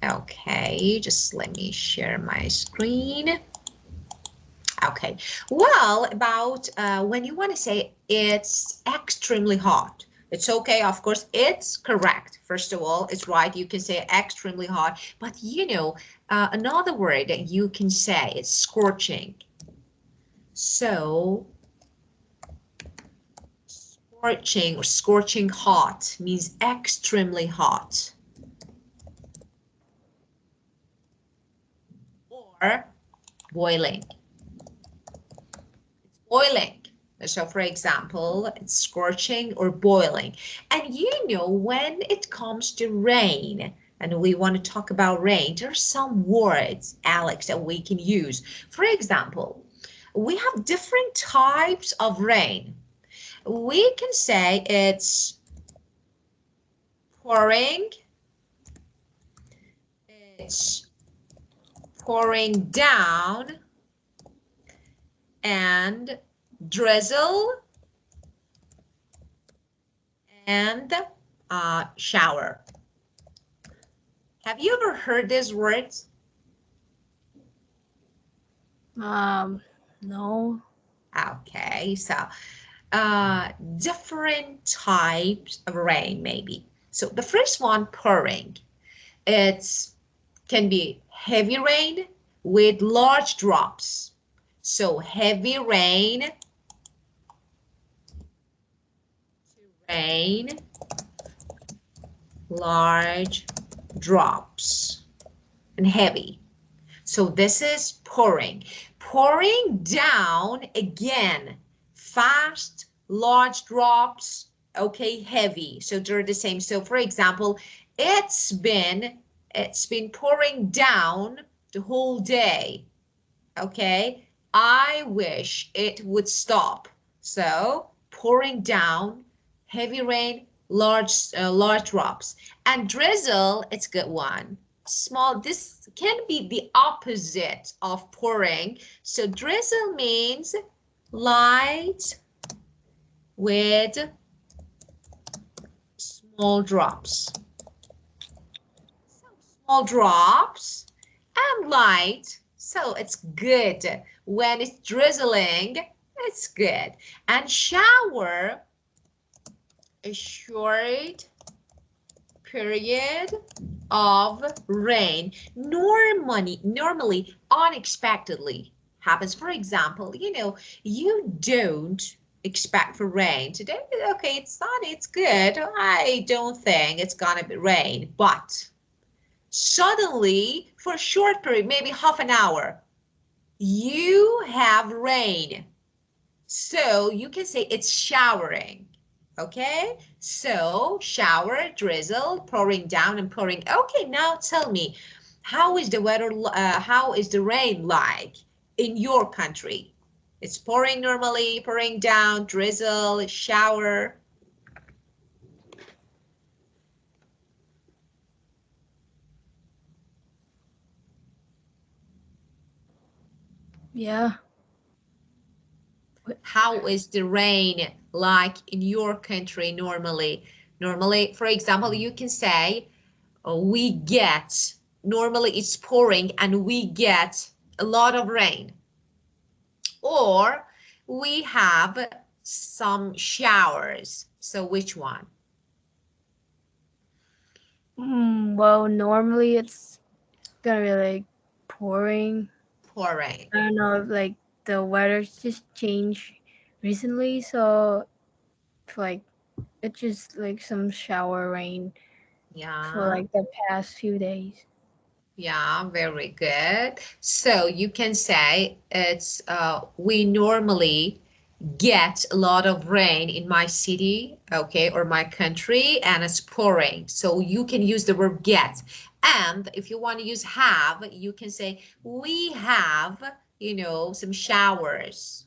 Okay, just let me share my screen. Okay, well, about when you want to say it's extremely hot, it's okay, of course, it's correct. First of all, it's right, you can say extremely hot, but you know, another word that you can say is scorching. So, scorching or scorching hot means extremely hot. Or boiling. It's boiling. So for example, it's scorching or boiling. And you know, when it comes to rain, and we want to talk about rain, there are some words, Alex, that we can use. For example, we have different types of rain. We can say it's pouring, it's pouring down, and drizzle, and shower. Have you ever heard these words? No. Okay, so different types of rain maybe. So the first one, pouring. It's can be heavy rain with large drops. So heavy rain, rain, large drops, and heavy. So this is pouring. Pouring down again, fast, large drops, okay, heavy. So they're the same. So for example, it's been pouring down the whole day. Okay, I wish it would stop. So pouring down, heavy rain, large drops, and drizzle. It's a good one. Small. This can be the opposite of pouring. So drizzle means light with small drops. So small drops and light. So it's good. When it's drizzling, it's good. And shower, a short period of rain. Normally, unexpectedly happens. For example, you know, you don't expect for rain today. Okay, it's sunny, it's good. I don't think it's gonna be rain, but suddenly, for a short period, maybe half an hour, you have rain. So you can say it's showering. Okay, so shower, drizzle, pouring down and pouring. Okay, now tell me, how is the weather, how is the rain like in your country? It's pouring normally, pouring down, drizzle, shower. Yeah. How is the rain like in your country normally? Normally, for example, you can say, we get, normally it's pouring and we get a lot of rain. Or we have some showers. So which one? Well, normally it's gonna be like pouring. Pouring. I don't know if like the weather's just changed recently, so like it's just like some shower rain for Yeah, like the past few days. yeah, very good. So you can say it's we normally get a lot of rain in my city, okay, or my country, and it's pouring. So you can use the verb get. And if you want to use have, you can say we have, you know, some showers,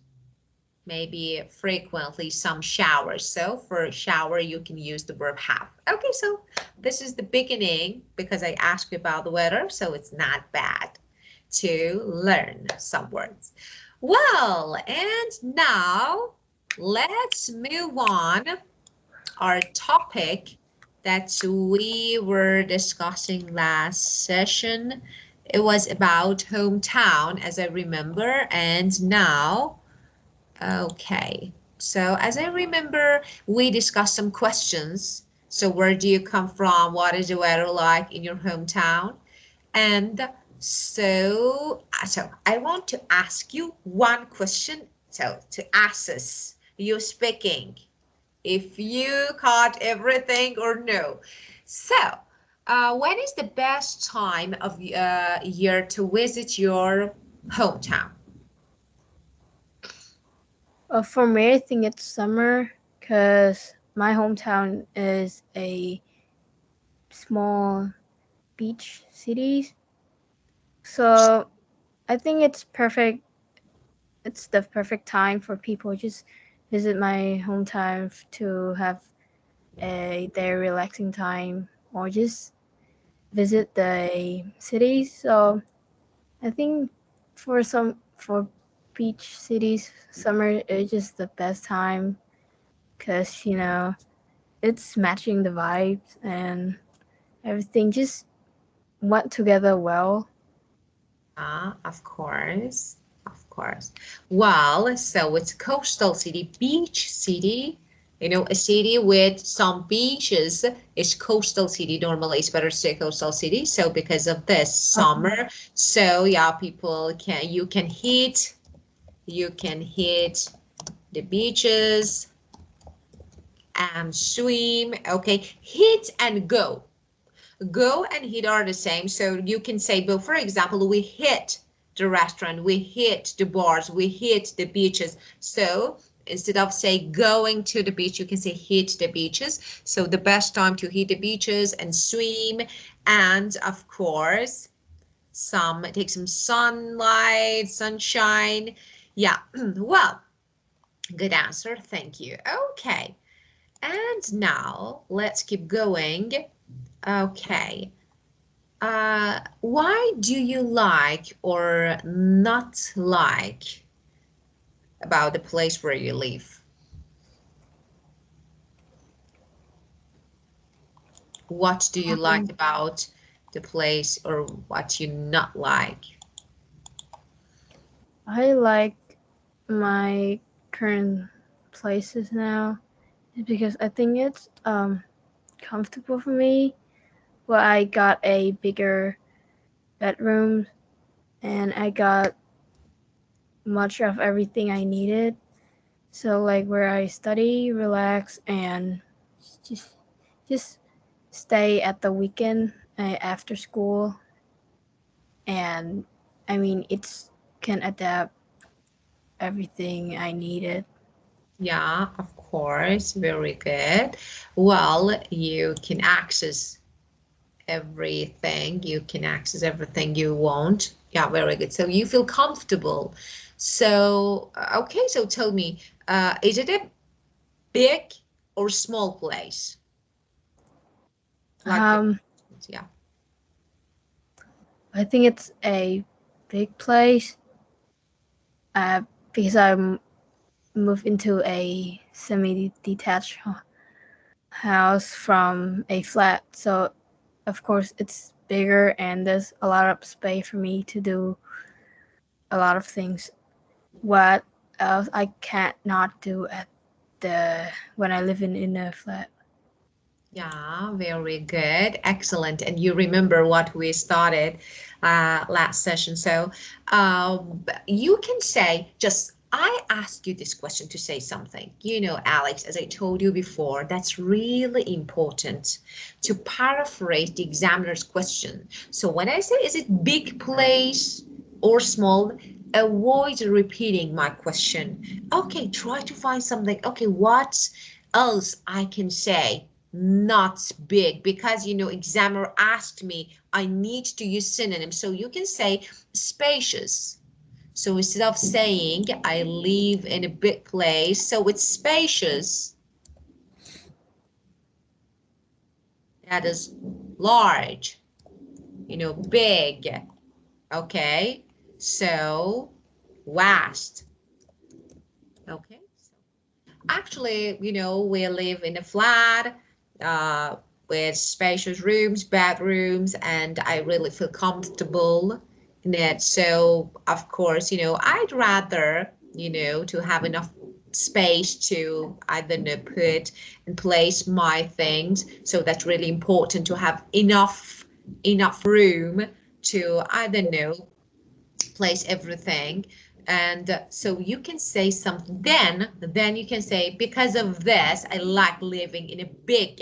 maybe frequently some showers. So for shower, you can use the verb have. Okay, so this is the beginning because I asked you about the weather, so it's not bad to learn some words. Well, and now let's move on. Our topic that we were discussing last session. It was about hometown, as I remember, and now, okay. So as I remember, we discussed some questions. So where do you come from? What is the weather like in your hometown? And so I want to ask you one question. So to assess you speaking, if you caught everything or no. So, when is the best time of year to visit your hometown? For me, I think it's summer because my hometown is a small beach city. So I think it's perfect. It's the perfect time for people just visit my hometown to have their relaxing time or just visit the city. So I think for beach cities, summer is just the best time because it's matching the vibes and everything just went together well. Of course, of course. Well, so it's coastal city, beach city. You know, a city with some beaches is coastal city. Normally, it's better to say coastal city. So because of this summer, so yeah, people can you can hit the beaches and swim. Okay, hit and go. Go and hit are the same. So you can say, but for example, we hit the restaurant, we hit the bars, we hit the beaches. So instead of say going to the beach, you can say hit the beaches. So the best time to hit the beaches and swim, and of course, take some sunlight, sunshine. Yeah, well, good answer. Thank you. Okay. And now let's keep going. Okay. Why do you like or not like about the place where you live? What do you like Um, about the place or what you not like? I like my current places now because I think it's comfortable for me. Well, I got a bigger bedroom and I got much of everything I needed. So like where I study, relax, and just just stay at the weekend after school, and I mean it's can adapt everything I needed. Yeah, of course, very good. Well, you can access everything. You can access everything you want. Yeah, very good. So you feel comfortable. So, okay, so tell me, is it a big or small place? Like your, Um, yeah. I think it's a big place uh, because moved into a semi-detached house from a flat. So of course it's bigger and there's a lot of space for me to do a lot of things. What else I can't not do at the when I live in a flat. Yeah, very good. Excellent. And you remember what we started last session. So you can say, just, I asked you this question to say something. You know, Alex, as I told you before, that's really important to paraphrase the examiner's question. So when I say, is it big place or small? Avoid repeating my question. Okay, try to find something. Okay, what else I can say? Not big, because examiner asked me, I need to use synonyms. So you can say spacious. So instead of saying I live in a big place, so it's spacious. That is large, big. Okay, so vast. Okay, actually, we live in a flat. with spacious rooms, bedrooms, and I really feel comfortable in it. So of course, I'd rather, to have enough space to, I don't know, put and place my things. So that's really important to have enough room to, I don't know, place everything. And so you can say something, then you can say, because of this, I like living in a big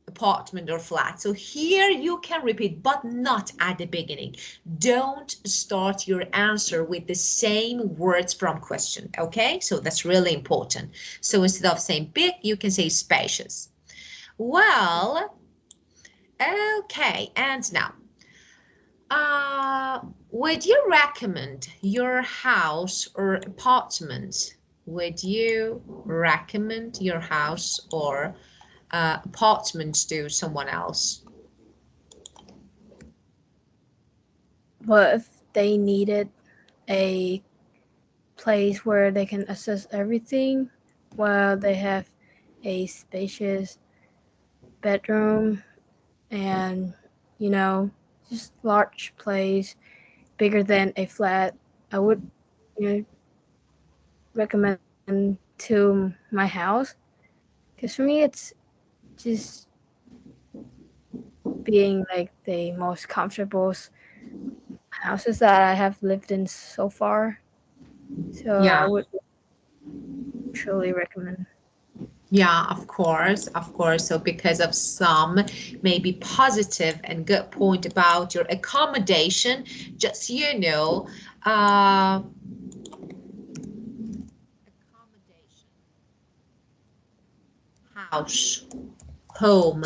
apartment or flat. So here you can repeat, but not at the beginning. Don't start your answer with the same words from question. Okay, so that's really important. So instead of saying big, you can say spacious. Well, okay, and now would you recommend your house or apartment? Would you recommend your house or apartment to someone else? But if they needed a place where they can access everything, while they have a spacious bedroom and, just large place, bigger than a flat, I would, recommend to my house. Because for me, it's just being like the most comfortable houses that I have lived in so far. So I Yeah, would truly recommend. yeah, of course, of course. So because of some maybe positive and good point about your accommodation, just accommodation, house, home,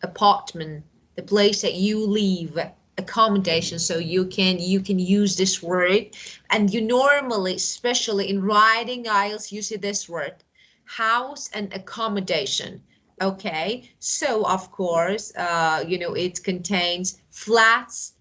apartment, the place that you live, accommodation. So you can use this word, and you normally, especially in writing IELTS, you see this word, house and accommodation. Okay, so of course, it contains flats,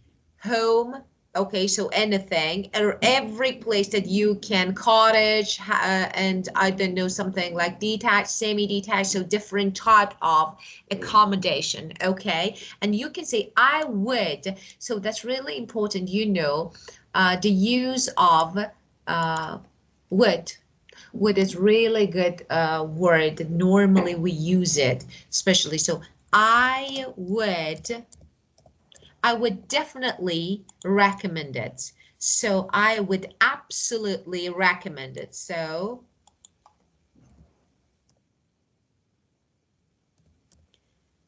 home. Okay, so anything or every place that you can cottage, and I don't know, something like detached, semi-detached, so different type of accommodation. Okay, and you can say I would. So that's really important. The use of uh, would. Would is really good word. Normally we use it, especially. So I would definitely recommend it. So I would absolutely recommend it. So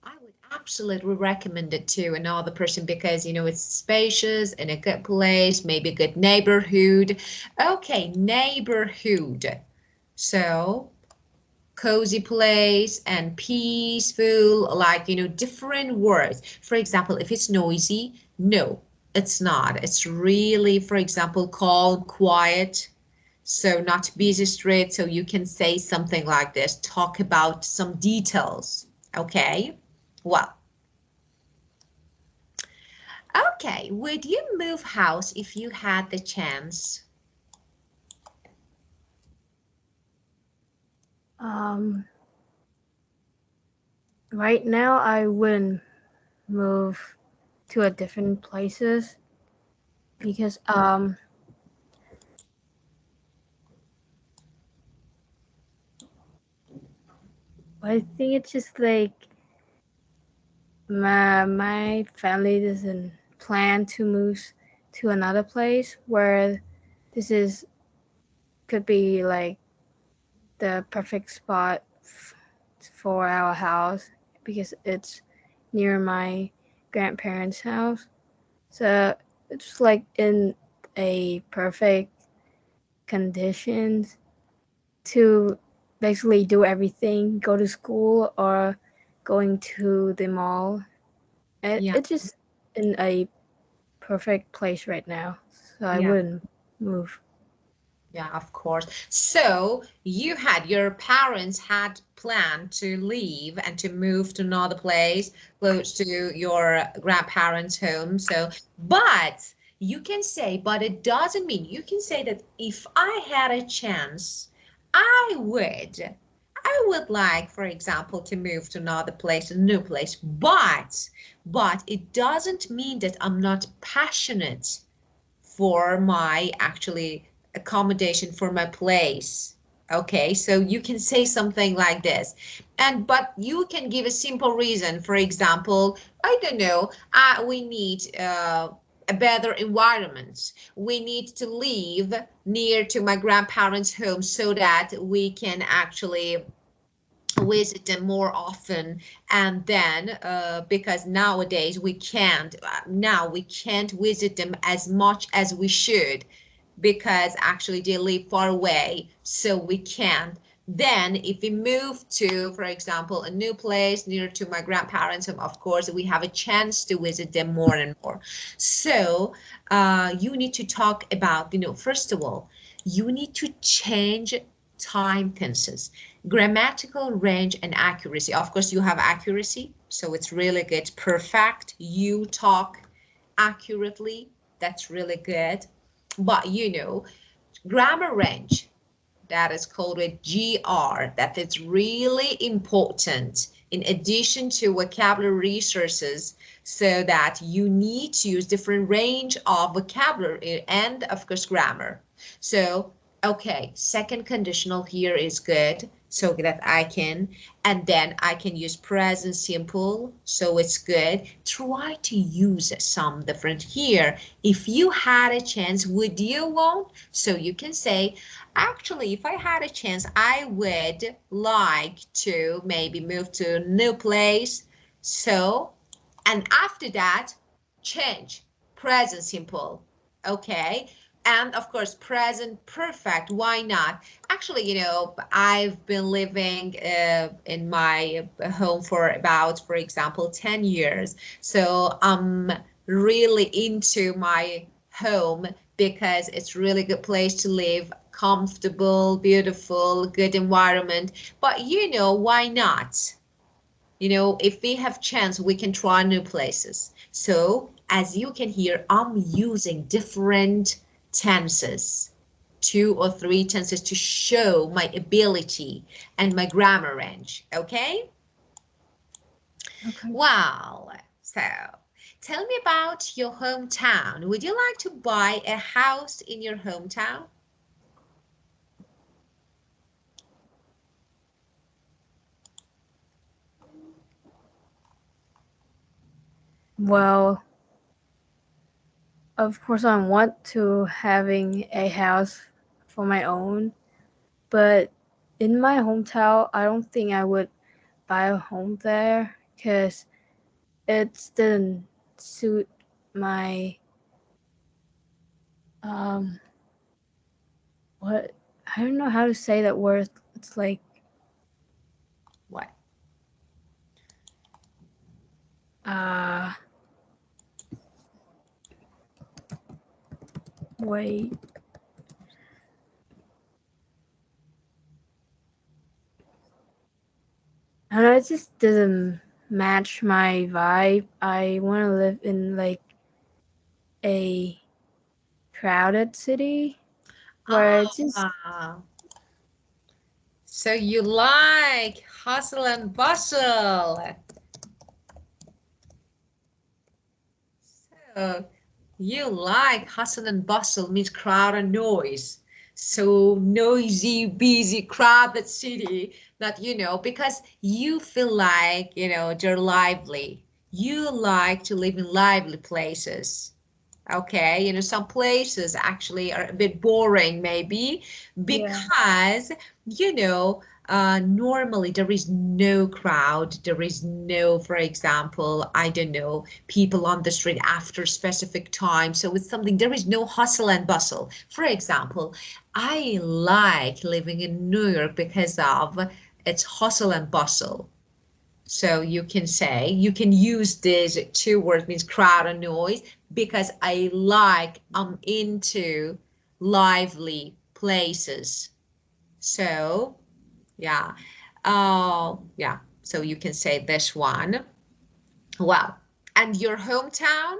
I would absolutely recommend it to another person because, it's spacious in a good place, maybe a good neighborhood. Okay, neighborhood. So cozy place and peaceful, like, different words. For example, if it's noisy, no, it's not. It's really, for example, calm, quiet. So not busy street. So you can say something like this, talk about some details. Okay. Well, okay. Would you move house if you had the chance? Um, right now, I wouldn't move to a different places because I think it's just like my family doesn't plan to move to another place where this is could be like the perfect spot for our house because it's near my grandparents' house. So it's like in a perfect conditions to basically do everything, go to school or going to the mall. Yeah. It's just in a perfect place right now. So I Yeah. wouldn't move. Yeah, of course. So your parents had planned to leave and to move to another place close to your grandparents' home. So, but you can say, but it doesn't mean, you can say that if I had a chance, I would. I would like, for example, to move to another place, a new place, but it doesn't mean that I'm not passionate for my actually accommodation for my place. Okay, so you can say something like this, but you can give a simple reason. For example, I don't know, we need a better environment. We need to live near to my grandparents' home so that we can actually visit them more often. And then because nowadays we can't visit them as much as we should, because actually they live far away, so we can't. Then if we move to, for example, a new place near to my grandparents home, of course we have a chance to visit them more and more. So you need to talk about, first of all, you need to change time tenses, grammatical range, and accuracy. Of course, you have accuracy, so it's really good. Perfect. You talk accurately. That's really good. But grammar range, that is called a GR, that is really important in addition to vocabulary resources, so that you need to use different range of vocabulary and of course grammar. So okay, second conditional here is good, so that and then I can use present simple, so it's good. Try to use some different here. If you had a chance, would you want? So you can say, actually, if I had a chance, I would like to maybe move to a new place. So, and after that, change, present simple. Okay. And of course, present perfect. Why not? Actually, I've been living in my home for about, for example, 10 years. So I'm really into my home because it's really good place to live, comfortable, beautiful, good environment. But why not? If we have chance, we can try new places. So as you can hear, I'm using different tenses, 2 or 3 tenses, to show my ability and my grammar range. Okay? Okay. Wow. So tell me about your hometown. Would you like to buy a house in your hometown? Well, of course, I want to having a house for my own, but in my hometown, I don't think I would buy a home there because it didn't suit my um what I don't know how to say that word. It's like What? uh wait. I don't know, it just doesn't match my vibe. I want to live in like a crowded city where it's just Ah, so you like hustle and bustle. So you like hustle and bustle means crowd and noise. So noisy, busy, crowded city that, because you feel like, you're lively. You like to live in lively places. Okay, some places actually are a bit boring maybe, yeah. because normally there is no crowd, there is no, for example, I don't know, people on the street after specific time, so it's something, there is no hustle and bustle. For example, I like living in New York because of its hustle and bustle. So you can use this 2 words, means crowd and noise, because I'm into lively places. So, yeah. Yeah. So you can say this one. Well, and your hometown?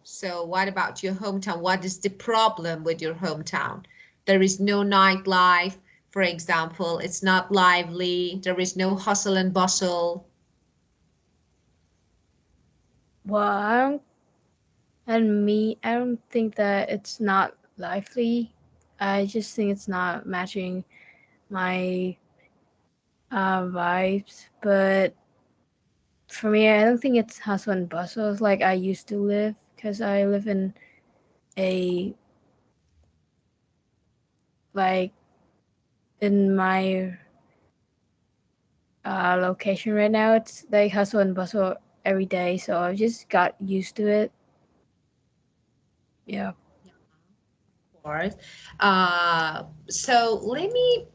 So what about your hometown? What is the problem with your hometown? There is no nightlife. For example, it's not lively, there is no hustle and bustle. Well, I don't think that it's not lively. I just think it's not matching my vibes. But for me, I don't think it's hustle and bustle like I used to live because I live in a like in my location right now. It's like hustle and bustle every day, so I just got used to it. Yeah. Of course. So let me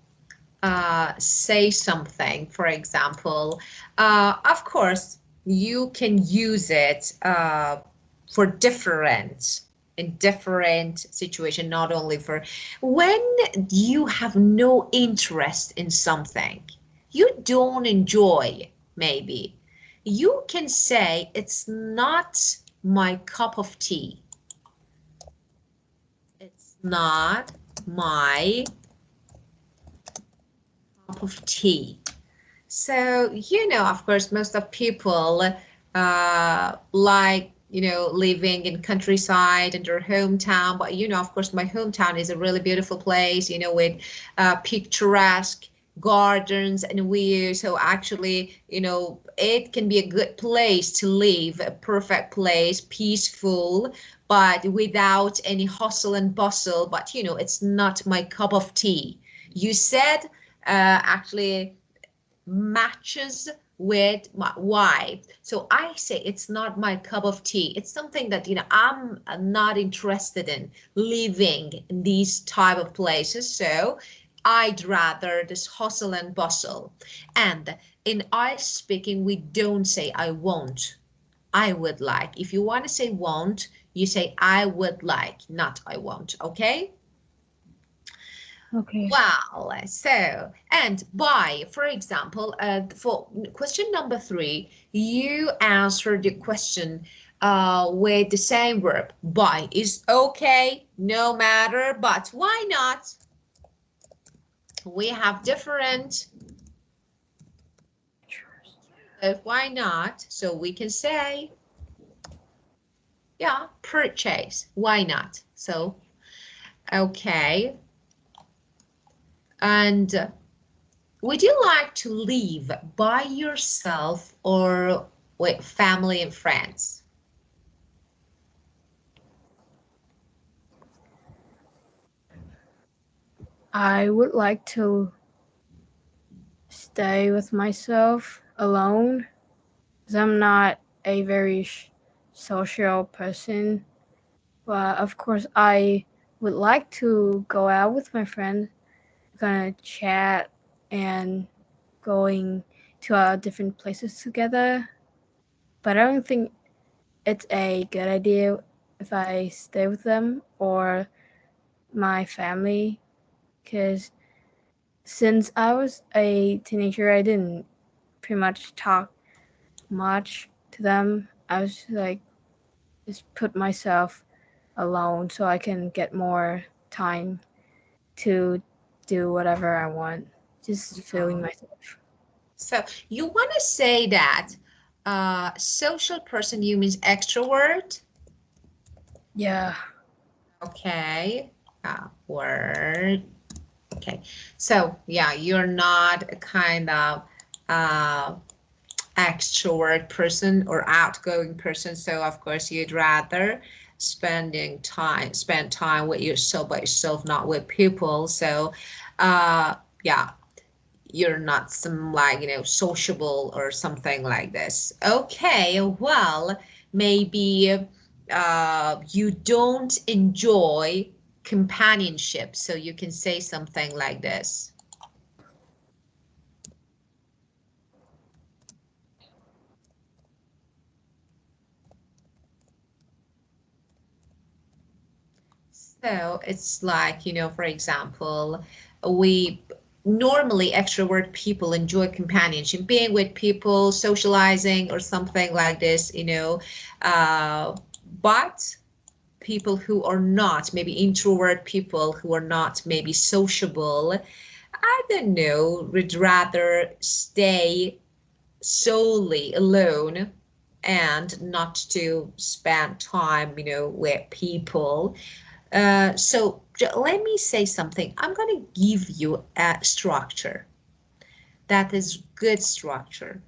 say something. For example, of course, you can use it for in different situation, not only for when you have no interest in something, you don't enjoy, maybe. You can say it's not my cup of tea. It's not my cup of tea. So, of course, most of people like, living in countryside in their hometown. But, of course, my hometown is a really beautiful place, with picturesque gardens and views. So actually, it can be a good place to live, a perfect place, peaceful, but without any hustle and bustle. But, it's not my cup of tea. You said, actually, matches with my why. So I say it's not my cup of tea. It's something that, I'm not interested in living in these type of places. So I'd rather this hustle and bustle. And in I speaking, we don't say I won't. I would like. If you want to say won't, you say I would like, not I won't. Okay? Okay. Wow. So, and by, for example, for question number 3, you answered the question with the same verb. By is okay, no matter, but why not? We have different, why not? So we can say, yeah, purchase. Why not? So, okay. And would you like to live by yourself or with family and friends? I would like to stay with myself alone because I'm not a very social person. But of course, I would like to go out with my friends, gonna chat and going to different places together. But I don't think it's a good idea if I stay with them or my family because since I was a teenager, I didn't pretty much talk much to them. I was like, just put myself alone so I can get more time to do whatever I want. Just feeling Yeah. myself. So you want to say that social person, you means extrovert? Yeah. Okay. Word. Okay. So yeah, you're not a kind of uh, extrovert person or outgoing person. So of course you'd rather spend time with yourself by yourself, not with people. So yeah, you're not some like, sociable or something like this. Okay, well, maybe you don't enjoy companionship, so you can say something like this. So it's like, for example, we normally extrovert people enjoy companionship, being with people, socializing or something like this, but people who are not, maybe introvert people who are not maybe sociable, I don't know, would rather stay solely alone and not to spend time, with people. So let me say something. I'm going to give you a structure that is good structure.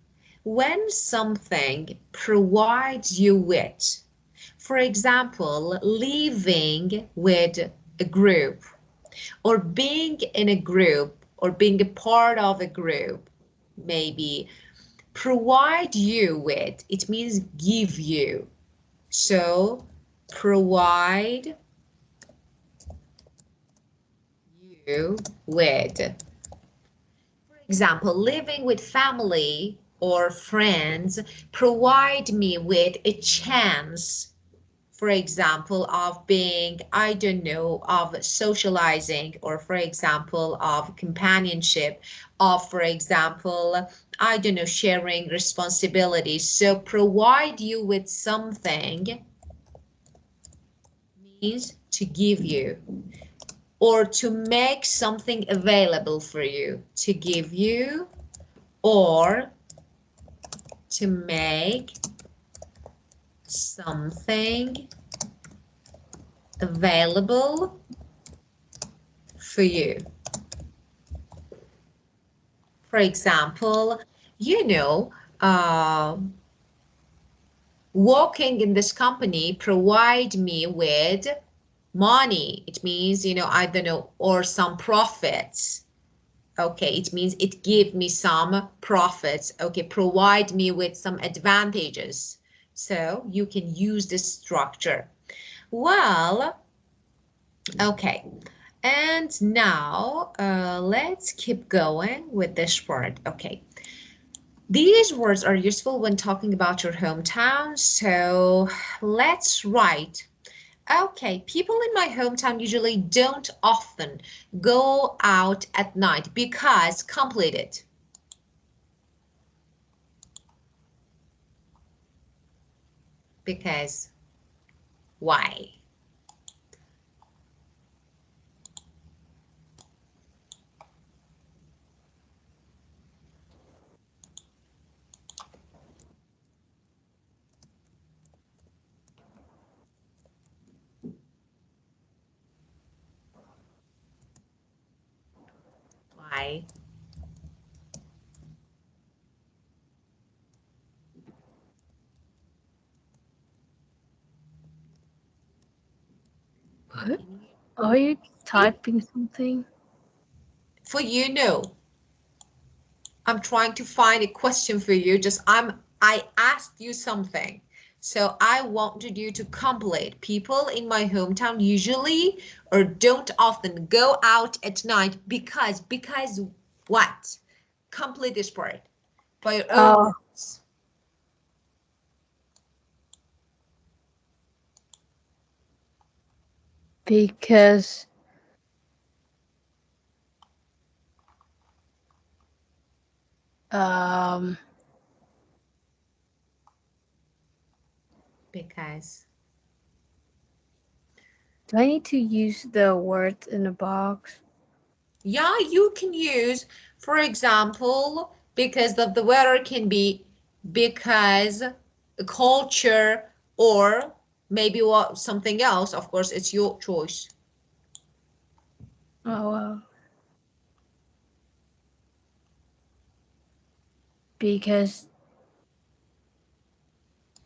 When something provides you with, for example, living with a group or being in a group or being a part of a group, maybe provide you with, it means give you. So provide you with. For example, living with family or friends provide me with a chance, for example, of being, I don't know, of socializing, or for example, of companionship, of, for example, I don't know, sharing responsibilities. So provide you with something means to give you or to make something available for you, to give you or to make something available for you. For example, you know, uh, working in this company provide me with money. It means, I don't know, or some profits. Okay, it means it give me some profits. Okay, provide me with some advantages. So you can use this structure. Well, okay. And now let's keep going with this word. Okay. These words are useful when talking about your hometown. So let's write. Okay, people in my hometown usually don't often go out at night because completed. Because why? Why? What? Are you typing something? For you, no. I'm trying to find a question for you. I asked you something. So I wanted you to complete. People in my hometown usually or don't often go out at night because what? Complete this part by your own Oh, words. because um Because do I need to use the words in the box? yeah, you can use, for example, because of the weather can be because culture or maybe what something else. Of course, it's your choice. Oh, well, because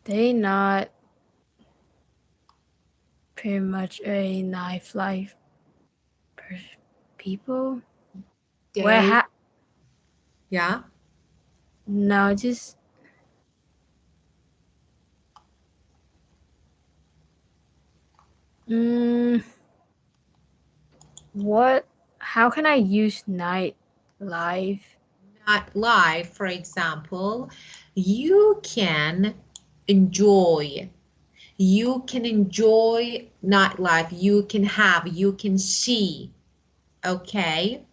they not pretty much a knife life people. Where Day, yeah, no, just mm, what? How can I use night life? not live, for example, you can enjoy. You can enjoy nightlife. You can see. Okay.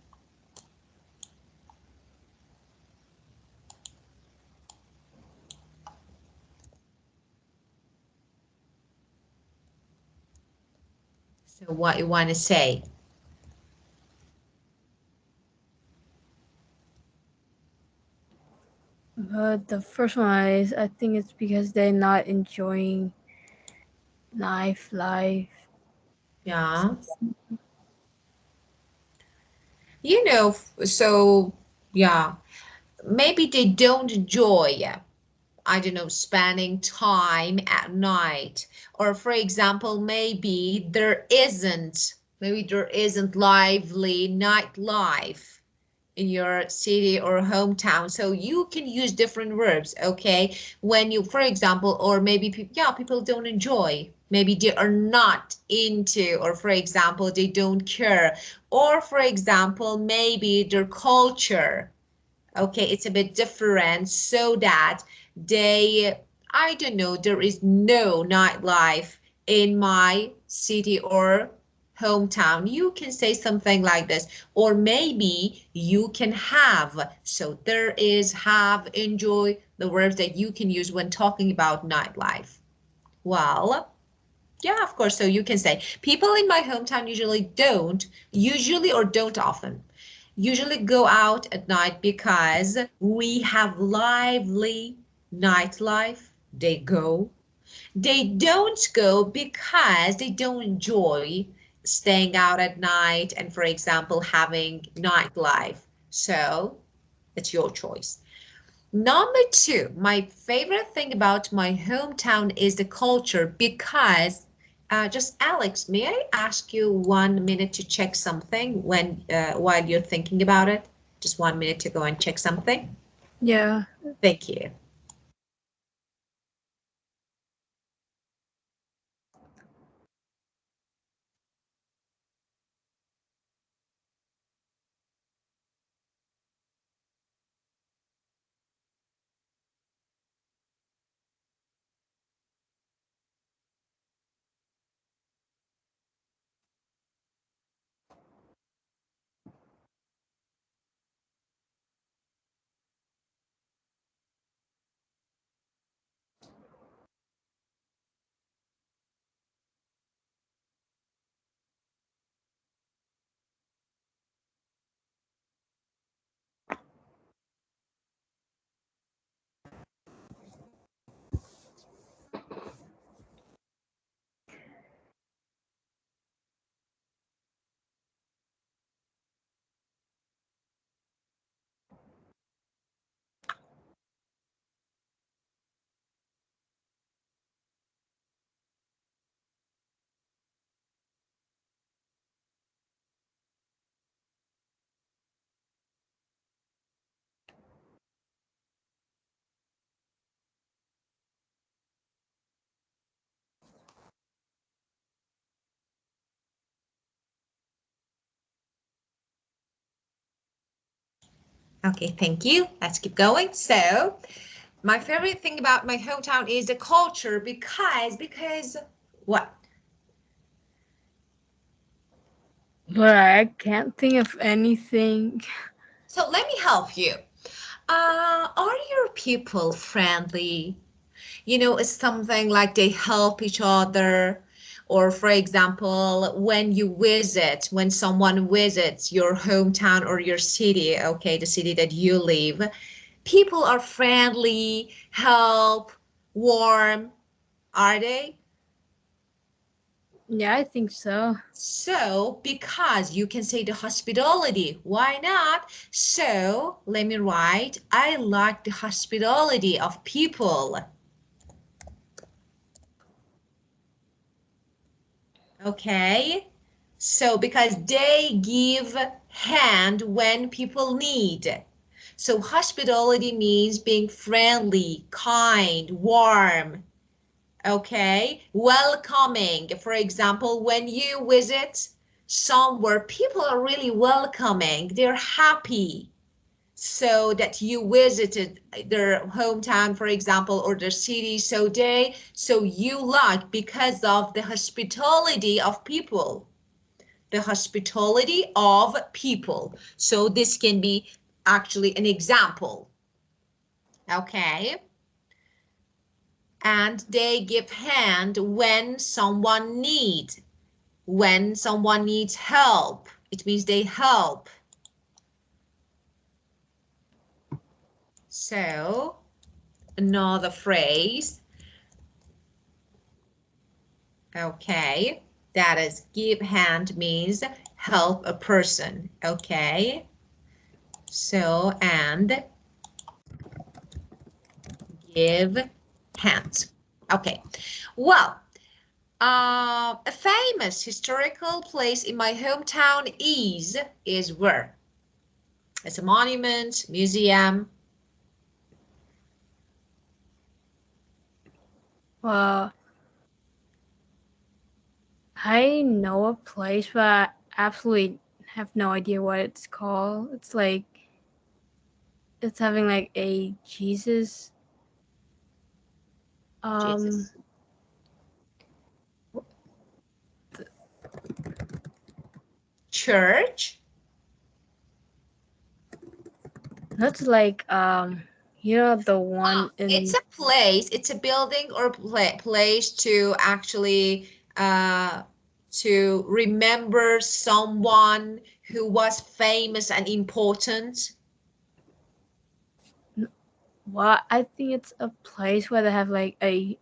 So what you want to say? The first one is, I think it's because they're not enjoying life. Yeah. You know, so yeah, maybe they don't enjoy, I don't know, spending time at night. Or for example, maybe there isn't lively nightlife in your city or hometown. So you can use different verbs, okay? When you, for example, or maybe people don't enjoy. Maybe they are not into, or for example, they don't care. Or for example, maybe their culture, okay, it's a bit different so that they, I don't know, there is no nightlife in my city or hometown. You can say something like this, or maybe you can have. So there is, have, enjoy, the words that you can use when talking about nightlife. Well, yeah, of course. So you can say people in my hometown usually or don't often, usually go out at night because we have lively nightlife. They go. They don't go because they don't enjoy staying out at night and, for example, having nightlife. So it's your choice. Number two, my favorite thing about my hometown is the culture because just Alex, may I ask you 1 minute to check something when while you're thinking about it? Just 1 minute to go and check something. Yeah. Thank you. Okay, thank you. Let's keep going. So, my favorite thing about my hometown is the culture because what? But I can't think of anything. So let me help you. Are your people friendly? You know, it's something like they help each other. Or for example, when someone visits your hometown or your city, okay, the city that you live, people are friendly, help, warm, are they? Yeah, I think so. So, because you can say the hospitality, why not? So, let me write, I like the hospitality of people. Okay, so because they give hand when people need. So hospitality means being friendly, kind, warm, okay, welcoming. For example, when you visit somewhere, people are really welcoming, they're happy. So that you visited their hometown, for example, or their city, so you like because of the hospitality of people, the hospitality of people. So this can be actually an example, okay? And they give hand when someone needs help. It means they help. So another phrase. Okay, that is give hand means help a person. Okay, so and give hand. Okay, well, a famous historical place in my hometown is where? It's a monument, museum. Well, I know a place, but I absolutely have no idea what it's called. It's like it's having like a Jesus. Um, Jesus. Church. that's like the one It's in. a place, it's a building or place to actually to remember someone who was famous and important. Well, I think it's a place where they have like a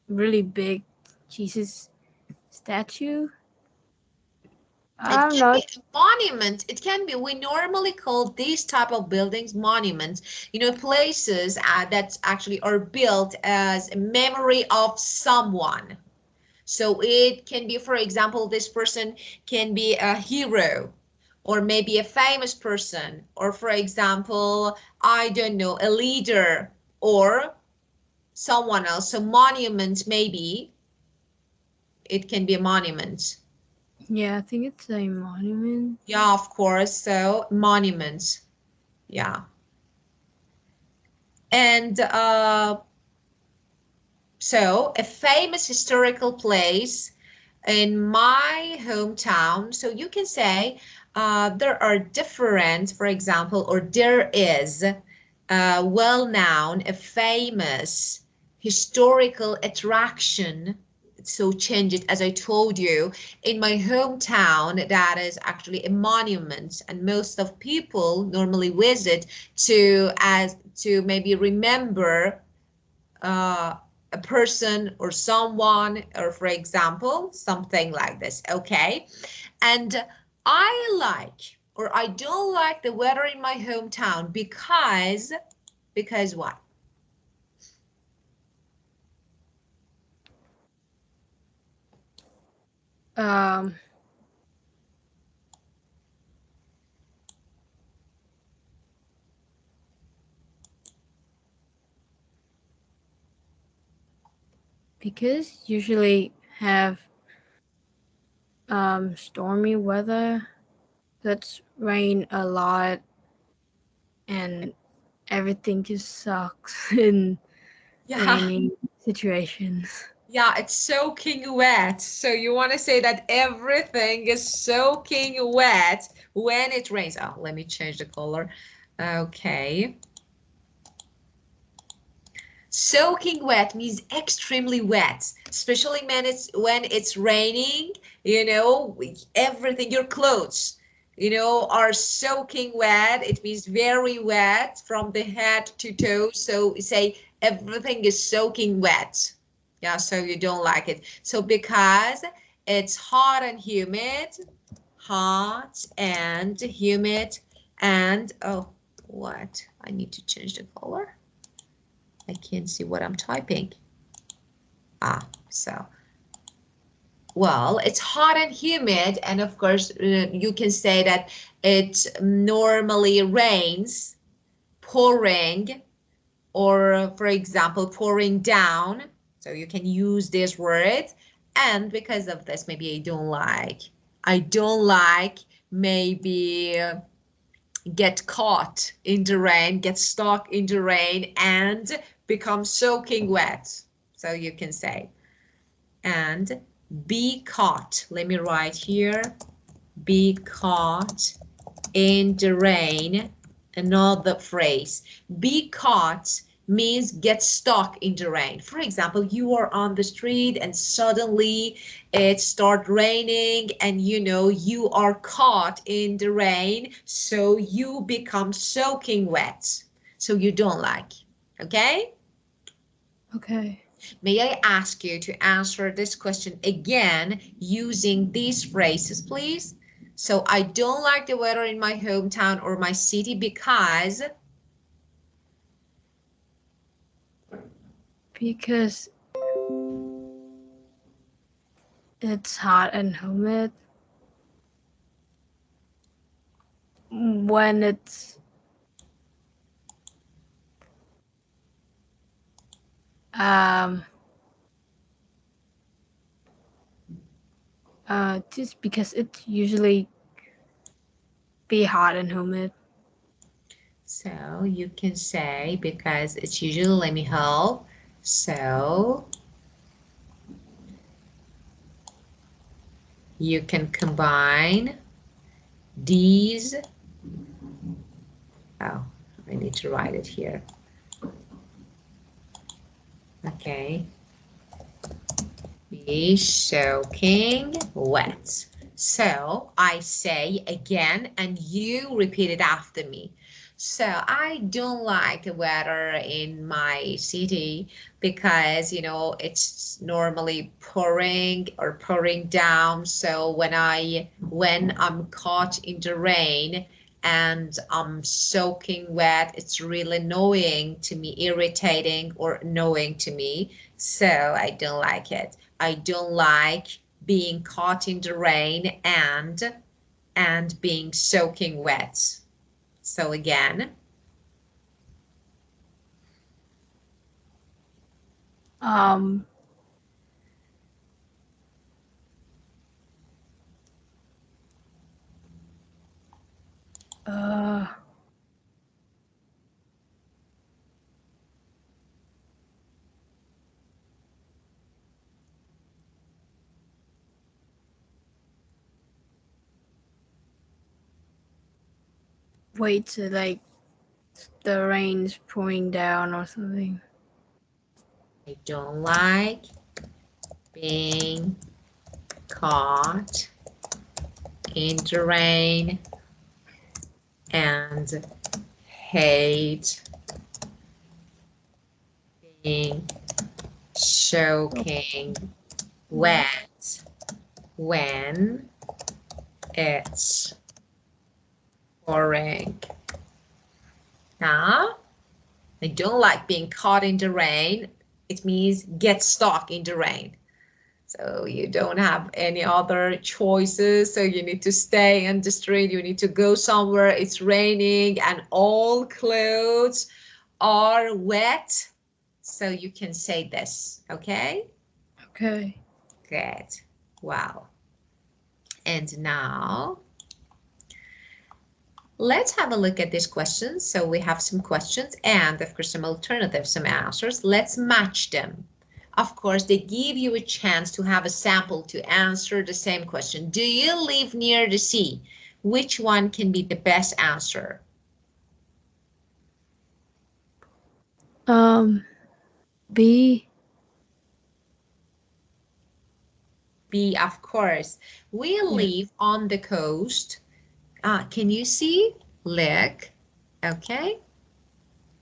really big Jesus statue. I It don't can know. be a monument. It can be, we normally call these type of buildings monuments, you know, places that actually are built as a memory of someone. So it can be, for example, this person can be a hero or maybe a famous person, or for example, I don't know, a leader or someone else. So monument, maybe it can be a monument. Yeah, I think it's a monument. Yeah, of course. So monument. Yeah. And so a famous historical place in my hometown. So you can say there are different, for example, or there is a well-known, a famous historical attraction. So change it, as I told you, in my hometown, that is actually a monument, and most of people normally visit to maybe remember uh, a person or someone, or for example, something like this. Okay, and I like or I don't like the weather in my hometown because what? Um, because usually have stormy weather. That's rain a lot, and everything just sucks in Yeah, raining situations. yeah, it's soaking wet. So you want to say that everything is soaking wet when it rains. Oh, let me change the color. Okay. Soaking wet means extremely wet, especially when it's raining, you know, everything, your clothes, you know, are soaking wet. It means very wet from the head to toe. So say everything is soaking wet. Yeah, so you don't like it. So because it's hot and humid, and oh, what? I need to change the color. I can't see what I'm typing. So, well, it's hot and humid, and of course, you can say that it normally rains, pouring, or for example, pouring down. So you can use this word, and because of this, maybe I don't like maybe get caught in the rain, get stuck in the rain, and become soaking wet. So you can say, and be caught. Let me write here, be caught in the rain. Another phrase, be caught means get stuck in the rain. For example, you are on the street and suddenly it starts raining, and you know you are caught in the rain, so you become soaking wet. So you don't like. Okay? Okay. May I ask you to answer this question again using these phrases, please? So I don't like the weather in my hometown or my city because it's hot and humid. When it's just because it's usually be hot and humid. so you can say because it's usually, let me help. So you can combine these. Oh, I need to write it here. Okay. Be soaking wet. So I say again, and you repeat it after me. So I don't like the weather in my city because, you know, it's normally pouring or pouring down. So when I'm caught in the rain and I'm soaking wet, it's really annoying to me, irritating or annoying to me. So I don't like it. I don't like being caught in the rain and being soaking wet. So again, Um, uh, wait till like the rain's pouring down or something. I don't like being caught in the rain and hate being soaking wet when it's pouring. Now, I don't like being caught in the rain. It means get stuck in the rain. So you don't have any other choices. So you need to stay in the street. You need to go somewhere. It's raining and all clothes are wet. So you can say this, okay? Okay. Good. Wow. And now let's have a look at these questions. So we have some questions and of course some alternatives, some answers. Let's match them. Of course, they give you a chance to have a sample to answer the same question. Do you live near the sea? Which one can be the best answer? B. B, of course. We Yeah. live on the coast. Can you see? Look. Okay.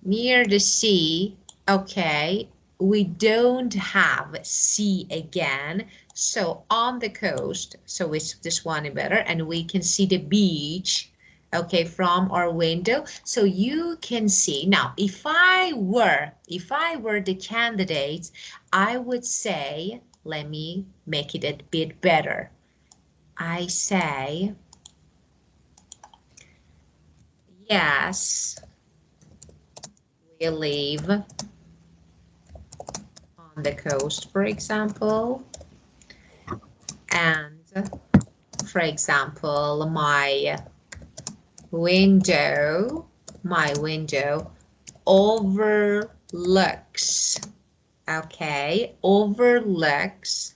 Near the sea. Okay. We don't have sea again. So on the coast. So it's this one better. And we can see the beach. Okay, from our window. So you can see. Now, if I were the candidate, I would say, let me make it a bit better. I say, yes, we live on the coast, for example. And for example, window, my window overlooks, okay, overlooks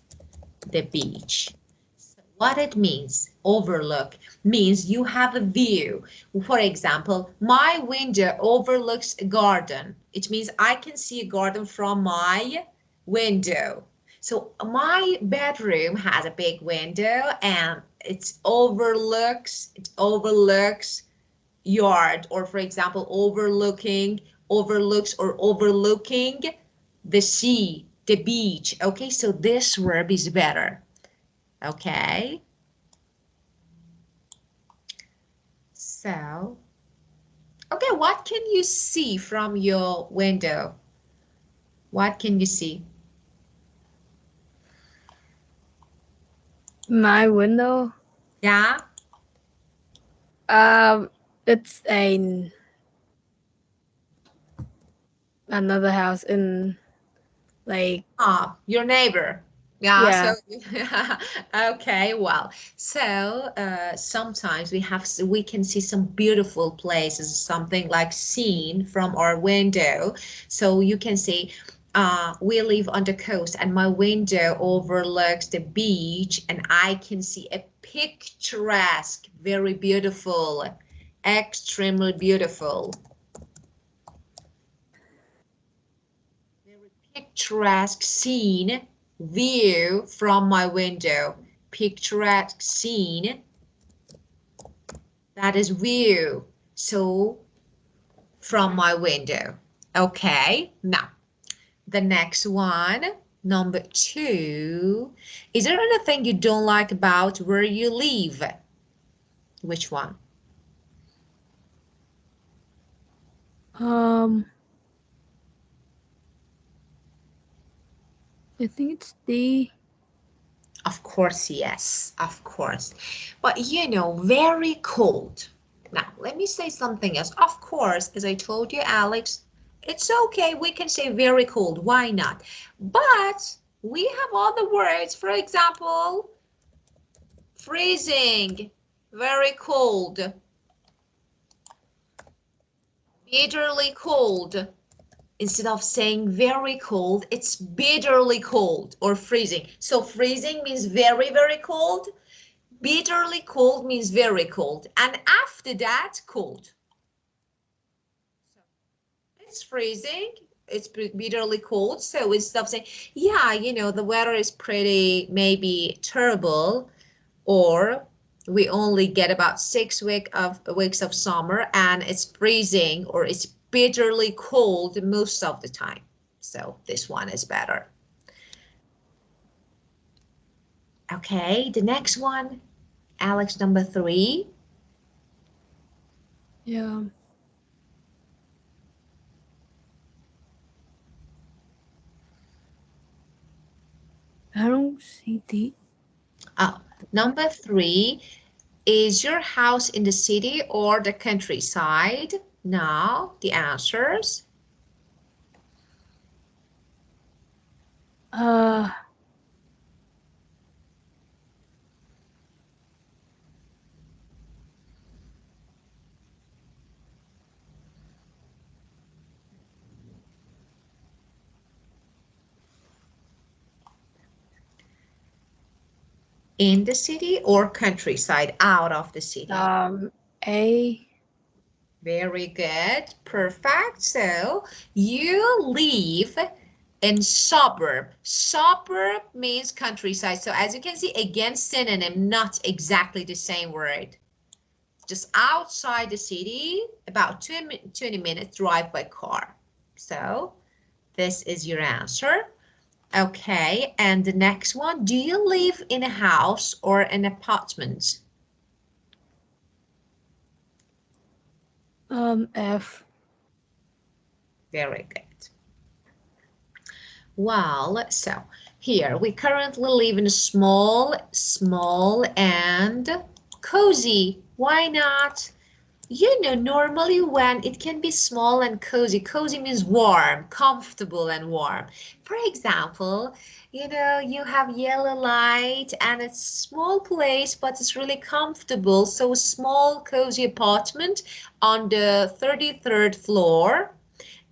the beach. So what it means, overlook, means you have a view. For example, my window overlooks a garden. It means I can see a garden from my window. So my bedroom has a big window and it overlooks yard, or for example overlooking overlooks or overlooking the sea, the beach. Okay, so this verb is better. Okay. So, okay, what can you see from your window? What can you see? My window. Yeah. It's another house in like Ah, your neighbor. Yeah, so yeah. okay, well, so sometimes we can see some beautiful places, something like seen from our window. So you can see we live on the coast and my window overlooks the beach and I can see a picturesque, very beautiful, extremely beautiful. Very picturesque scene view from my window. Picturesque scene, that is view. So from my window. Okay, now the next one, number 2. Is there anything you don't like about where you live? Which one? Um, I think it's the Of course, yes, of course. But very cold. Now, let me say something else. Of course, as I told you, Alex, it's okay. We can say very cold. Why not? But we have other words. For example, freezing, very cold, bitterly cold. Instead of saying very cold, it's bitterly cold or freezing. So freezing means very, very cold. Bitterly cold means very cold. And after that, cold. So it's freezing. It's bitterly cold. So instead of saying, yeah, the weather is pretty maybe terrible, or we only get about 6 weeks of summer and it's freezing or it's bitterly cold most of the time. So this one is better. Okay, the next one, Alex, number 3. yeah. I don't see the Oh, number 3, is your house in the city or the countryside? Now, the answers. uh In the city or countryside, out of the city? A. Very good. Perfect. So you live in suburb. Suburb means countryside. So as you can see, again, synonym, not exactly the same word. Just outside the city, about 20 minutes drive by car. So this is your answer. Okay, and the next one, do you live in a house or an apartment? F. Very good. Well, so here we currently live in a small and cozy. Why not? Normally when it can be small and cozy, cozy means warm, comfortable and warm. For example, you have yellow light and it's a small place, but it's really comfortable. So a small, cozy apartment on the 33rd floor.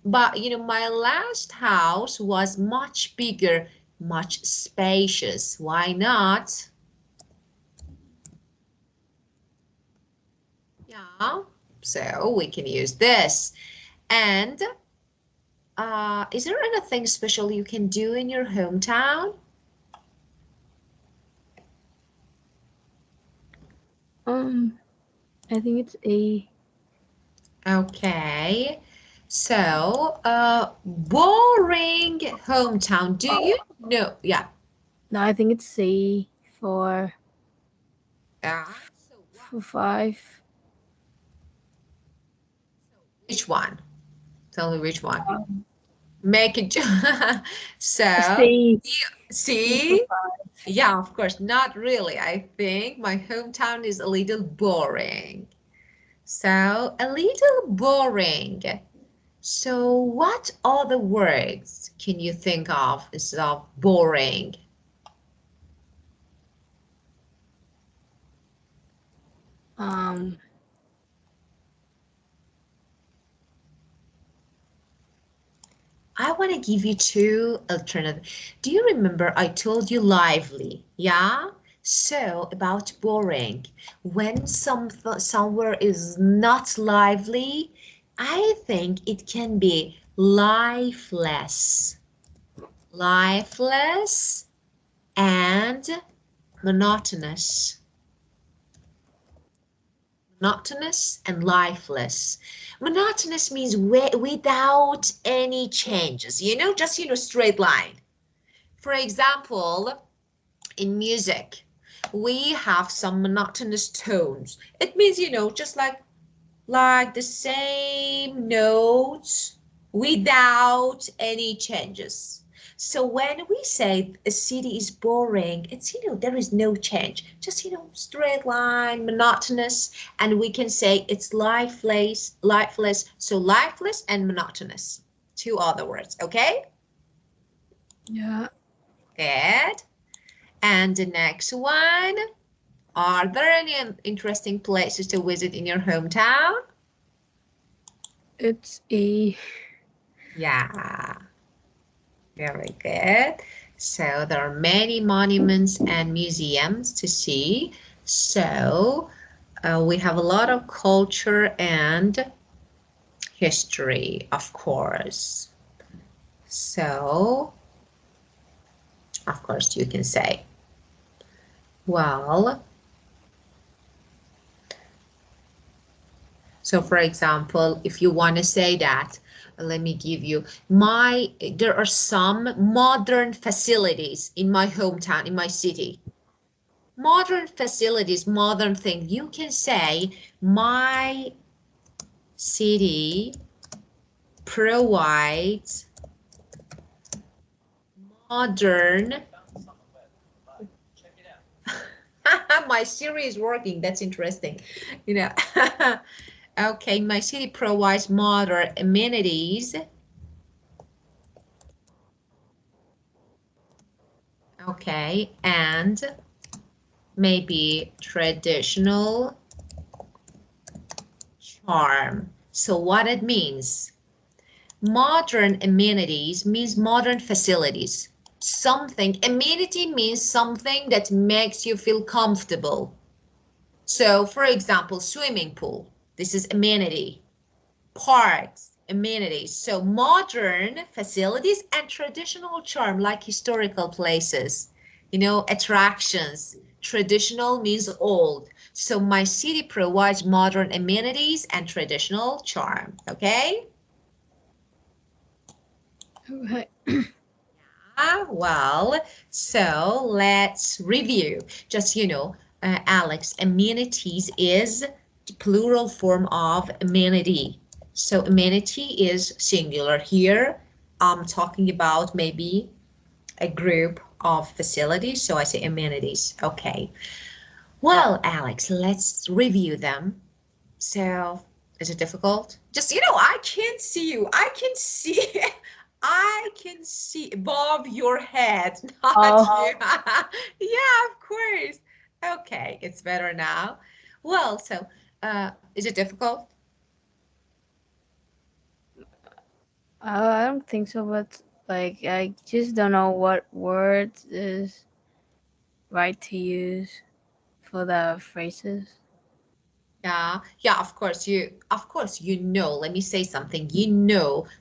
But my last house was much bigger, much spacious. Why not? Yeah, so we can use this. And is there anything special you can do in your hometown? I think it's A. Okay. So, boring hometown. Do you know? Yeah. No, I think it's C for So what? for 5. Which one? Tell me which one. Um, Make it. So, C. C for see? 5. Yeah, of course. Not really. I think my hometown is a little boring. So, a little boring. So, what other words can you think of instead of boring? Um, I want to give you two alternatives. Do you remember I told you lively? Yeah? So about boring. When somewhere is not lively, I think it can be lifeless. Lifeless and monotonous. Monotonous and lifeless. Monotonous means without any changes, just, straight line. For example, in music, we have some monotonous tones. It means, just like the same notes without any changes. So when we say a city is boring, it's, there is no change, just, straight line, monotonous, and we can say it's lifeless. So lifeless and monotonous, two other words, okay? yeah, Good. And the next one, are there any interesting places to visit in your hometown? it's E. Yeah, very good. So there are many monuments and museums to see. So we have a lot of culture and history, of course. So, of course, you can say, well, so for example, if you want to say that, let me give you there are some modern facilities in my hometown, in my city. Modern facilities, modern thing. You can say my city provides modern. My Siri is working. That's interesting. You know. Okay, my city provides modern amenities. Okay, and maybe traditional charm. So what it means? Modern amenities means modern facilities. Amenity means something that makes you feel comfortable. So, for example, swimming pool, this is amenity. Parks, amenities. So, modern facilities and traditional charm, like historical places, attractions. Traditional means old. So, my city provides modern amenities and traditional charm. Okay? Okay. Well, so let's review. Just, Alex, amenities is the plural form of amenity. So amenity is singular. Here, I'm talking about maybe a group of facilities. So I say amenities. Okay. Well, Alex, let's review them. So, is it difficult? Just, I can't see you. I can see, I can see above your head, not Oh, you. Yeah, of course. Okay, it's better now. Well, so, is it difficult? I don't think so, but like I just don't know what words is right to use for the phrases. Yeah, yeah, let me say something.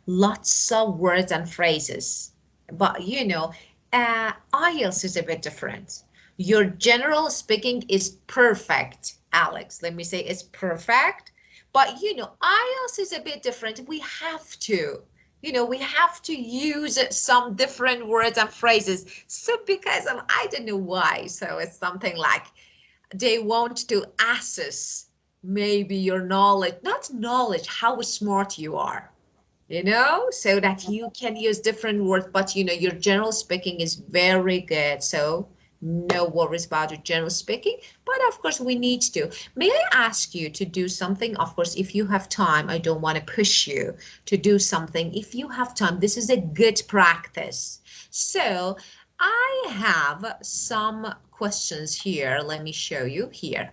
Lots of words and phrases, but IELTS is a bit different. Your general speaking is perfect, Alex. Let me say it's perfect, But, IELTS is a bit different. We have to. We have to use some different words and phrases. So because of, I don't know why. So it's something like they want to assess maybe your knowledge, not knowledge, how smart you are, so that you can use different words, but your general speaking is very good. So no worries about your general speaking, but of course we need to. May I ask you to do something? Of course, if you have time, I don't want to push you to do something. If you have time, this is a good practice. So I have some questions here. Let me show you here.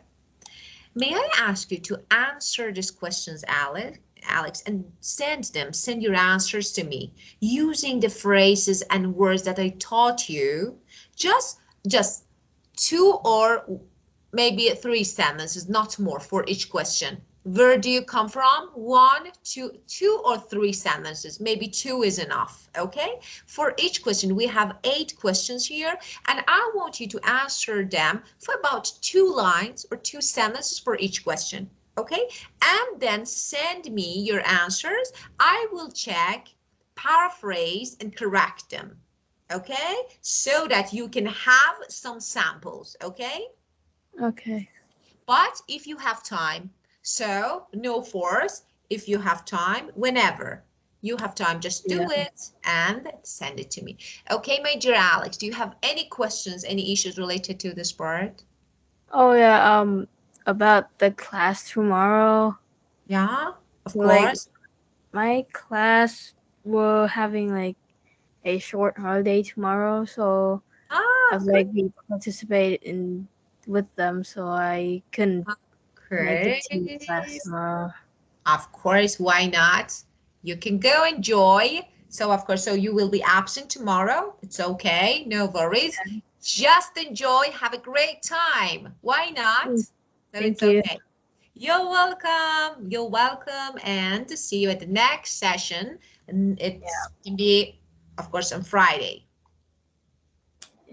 May I ask you to answer these questions, Alex, and send your answers to me using the phrases and words that I taught you. Just two or maybe three sentences, not more, for each question. Where do you come from? One, two or three sentences. Maybe two is enough, okay? For each question, we have 8 questions here, and I want you to answer them for about 2 lines or 2 sentences for each question, okay? And then send me your answers. I will check, paraphrase, and correct them, okay? So that you can have some samples, okay? Okay. But if you have time, so no force, if you have time, whenever you have time, just do Yeah. it and send it to me. Okay, my dear Alex, do you have any questions, any issues related to this part? Oh yeah. About the class tomorrow. Yeah, of Like course. my class, we're having like a short holiday tomorrow, so Ah, I'd good. like to participate in with them, so I couldn't make it to class Great. tomorrow. Of course, why not? You can go enjoy. So of course, so you will be absent tomorrow. It's okay, no worries. Just enjoy, have a great time. Why not? Mm, So Thank it's you. okay. You're welcome. You're welcome. And to see you at the next session. And Yeah. it's can be, of course, on Friday.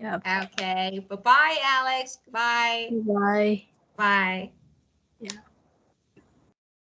Yeah. Okay. Bye-bye, Alex. Bye. Bye. Bye. Yeah.